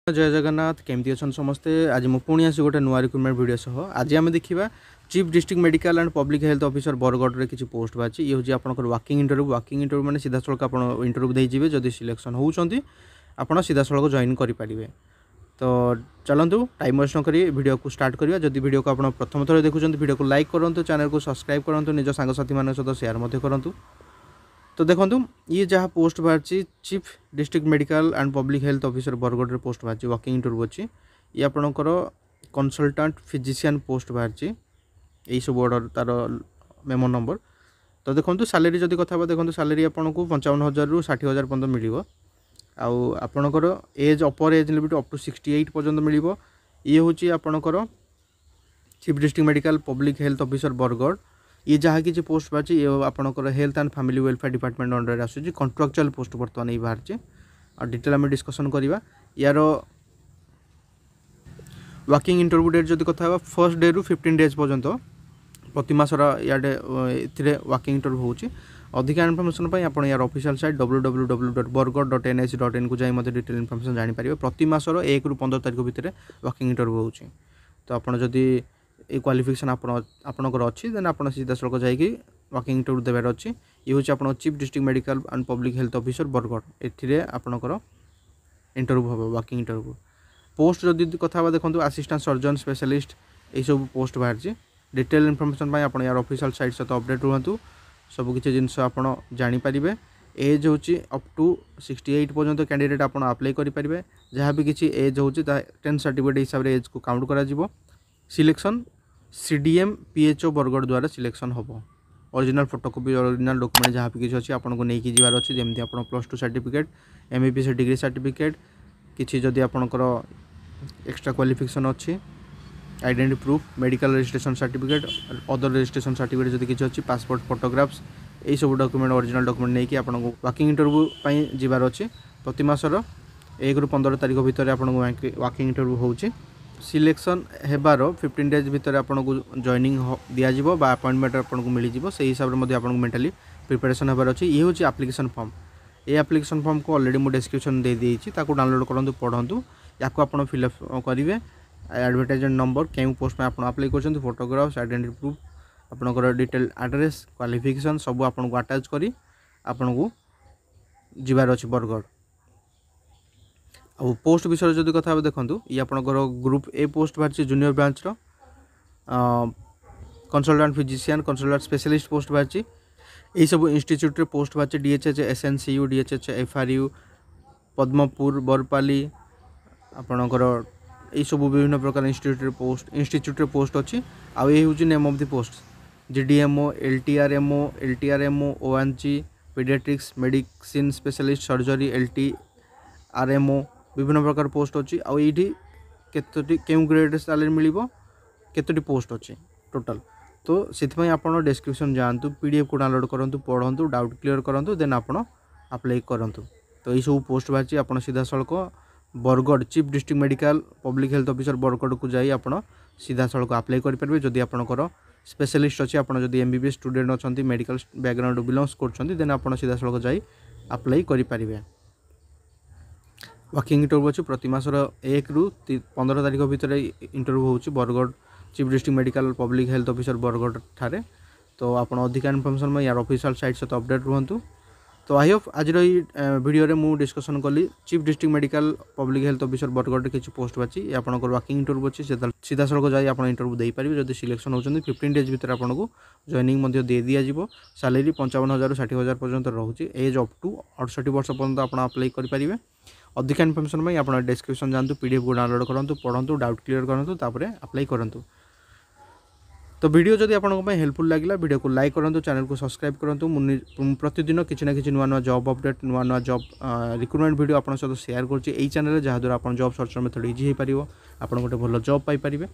जय जगन्नाथ केमती अच्छा समस्ते आज मुझे पुणी आसी गोटे नुआ रिक्रुटमेंट वीडियो सह आज आम देखा chief district medical and public health officer Bargarh में किसी पोस्ट बाची ये हूँ आपंकर वाकिंग इंटरव्यू मैंने सीधा सड़क आप इंटरव्यू देजिए जदि सिलेक्शन होती आप सीधा सड़क जॉइन करेंगे। तो चलतु टाइम वेस्ट न करी वीडियो को स्टार्ट करिया। जदि वीडियो को आप प्रथम थर देखुं वीडियो को लाइक करूँ, चैनल को सब्सक्राइब करूँ, निज सांगसाथी मान सहित शेयर करूँ। तो देखो ये जहाँ पोस्ट बाहर chief district medical and public health officer Bargarh post बाहर वाकिंग इंटरव्यू अच्छी ये आपणकर कंसल्टेंट फिजिशियन पोस्ट बाहर यही सब ऑर्डर तार मेमो नंबर। तो देखो सैलरी जदि कथा देखो सैलरी आपको 55,000 रु 60,000 पर्यटन मिल आपणकर age upper age limit up to 68 पर्यटन मिल। ये हूँ आपणकर chief district medical public health officer Bargarh ये जहाँ कि पोस्ट बाहर ये आपणकर health and family welfare department under आसूँ कॉन्ट्रैक्चुअल पोस्ट बर्तमान ये बाहर और डिटेल आम डिस्कसन करवा। यार वाकिंग इंटरव्यू डेट जब कथा फर्स्ट डे रु 15 डेज पर्यंत प्रति मासर इे वाकिंग इंटरव्यू होची। अधिक इनफर्मेशन पर आप यार ऑफिशियल साइट www.bargarh.nh.in को जाए डिटेल इनफर्मेशन जानीपर। प्रति मासर 1 रु 15 तारीख भितर वाकिंग इंटरव्यू होची। तो आपड़ जदि ये क्वालिफिकेशन आपणकर अच्छी देन आप सीधा सड़क जाकि वाकिंग इंटरव्यू देवार अच्छी। ये हूँ आप chief district medical and public health officer Bargarh ए आपणकर इंटरव्यू हम वाकिंग इंटरव्यू। पोस्ट जदि कथा देखो असिस्टेंट सर्जन स्पेशलिस्ट यही सब पोस्ट बाहर डिटेल इनफर्मेशन आप यार ऑफिशियल साइट सहित अपडेट रुहतु सबकि जिनस आप जानीपर। एज हूँ अप टू 68 पर्यंत कैंडिडेट आप अप्लाई करेंगे। जहाँ भी किसी एज हूँ 10 सर्टिफिकेट हिसाब से एज को काउंट कर सिलेक्शन सीडीएम पीएचओ बरगढ़ द्वारा सिलेक्शन हम। ओरिजिनल फोटोकॉपी ओरिजिनल डॉक्यूमेंट जहाँ भी किसी अच्छी आपको नहीं जीवार अच्छी जमी आप +2 सर्टिफिकेट एमबीबीएस डिग्री सर्टिफिकेट किसी जदि आपणकर एक्स्ट्रा क्वालिफिकेशन अच्छी identity proof medical registration certificate other registration certificate जदि किसी अच्छी पासपोर्ट फोटोग्राफ्स यही सब डॉक्यूमेंट ओरिजिनल डॉक्यूमेंट नहीं कि आपको वाकिंग इंटरव्यू जीवार अच्छी। प्रति मासर 1 रु 15 तारीख भितर आपको वाकिंग इंटरव्यू होची। सिलेक्शन हेबार 15 डेज भितर आपको जॉइनिंग दिज्व अपॉइंटमेंट आपको मिल से हिसाब से आपको मेंटली प्रिपरेशन हेबार अच्छी। ये हूँ एप्लिकेशन फॉर्म। ये एप्लिकेशन फॉर्म को ऑलरेडी मुझे डिस्क्रिप्शन दे देती डाउनलोड करूँ पढ़ू या आप फिलअप करेंगे। एडवर्टाइजमेंट नंबर क्यों पोस्ट में आप अप्लाई कर फोटोग्राफ्स आइडेंटिटी प्रूफ आपंकर डिटेल एड्रेस क्वालिफिकेशन सब आपको अटैच करी आपको जीवार अच्छी बरगढ़। और पोस्ट विषय जब कथा देखो ये आपंकर ग्रुप ए पोस्ट बाहर junior branch consultant physician consultant specialist post बाहर यही सब इंस्टीट्यूट रे पोस्ट बाहर DHH SNCU DHH FRU Padampur Barpali आपणकर यही सब विभिन्न प्रकार इंस्टीट्यूट रे पोस्ट अच्छी। आउ ये हूँ name of the post GDMO LTRMO ONG paediatrics medicine specialist surgery LTRMO विभिन्न प्रकार पोस्ट अच्छी। आउ ये क्यों ग्रेड सैलरी मिल केतोटी पोस्ट अच्छी टोटल। तो से आप डिस्क्रिप्शन जातु पीडीएफ को डाउनलोड करूँ पढ़ू डाउट क्लियर करूँ देन आप अप्लाई करूँ। तो यही सब पोस्ट बाहर आप सीधा सड़क Bargarh chief district medical public health officer Bargarh को जाई आप सीधा सड़क अप्लाई करेंगे। जदि आपंकर स्पेशलिस्ट अच्छी आप एमबीबीएस स्टूडेंट अच्छा मेडिकल बैकग्राउंड बिलोंग्स कर आप सीधा सड़क जाई अप्लाई करेंगे। वाकिंग इंटरव्यू अच्छी प्रति मासर 1 रु 15 तारीख भितर इंटरव्यू होची Bargarh chief district medical public health officer Bargarh ठारे। तो आप अधिक इनफर्मेशन में यार ऑफिशियल साइट सहित अपडेट रुहतु। तो आई होप आज वीडियो रे मु डिस्कसन कली chief district medical public health officer Bargarh किसी पोस्ट बाची आपंकर वाकिंग इंटरव्यू अच्छी सीधा सड़क जाए आप इंटरव्यू दे पारे। जब सिलेक्शन होती 15 डेज भितर आपको जॉइनिंग दे दिज्व। सैलरी 55,000 रु 60,000 पर्यंत रोचे। एज अप टू 68 वर्ष पर्यंत आप अप्लाई करेंगे। अधिक इनफर्मेशन में आप डिस्क्रिप्शन जातु पीडीएफ को डाउनलोड करूँ पढ़ू डाउट क्लियर करूँ अप्लाई करूँ। तो वीडियो जदि आपको हेल्पफुल लगे वीडियो को लाइक करूँ चैनल को सब्सक्राइब करूँ। प्रतिदिन किसी ना कि नुआ जॉब अपडेट नुआ जॉब रिक्रुटमेंट वीडियो आप सहित शेयर करुँच चैनल जहाँद्वारा आप जॉब सर्च मेथड इजी हो पार आप गोटे भल जॉब पाइपर।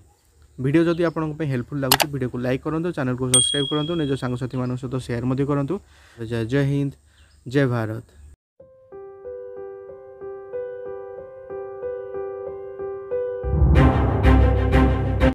वीडियो जदि आपको हेल्पफुल लगुच वीडियो को लाइक करूँ चैनल को सब्सक्राइब करूँ निज सांगसाथी मान सहित शेयर करूँ। जय हिंद जय भारत।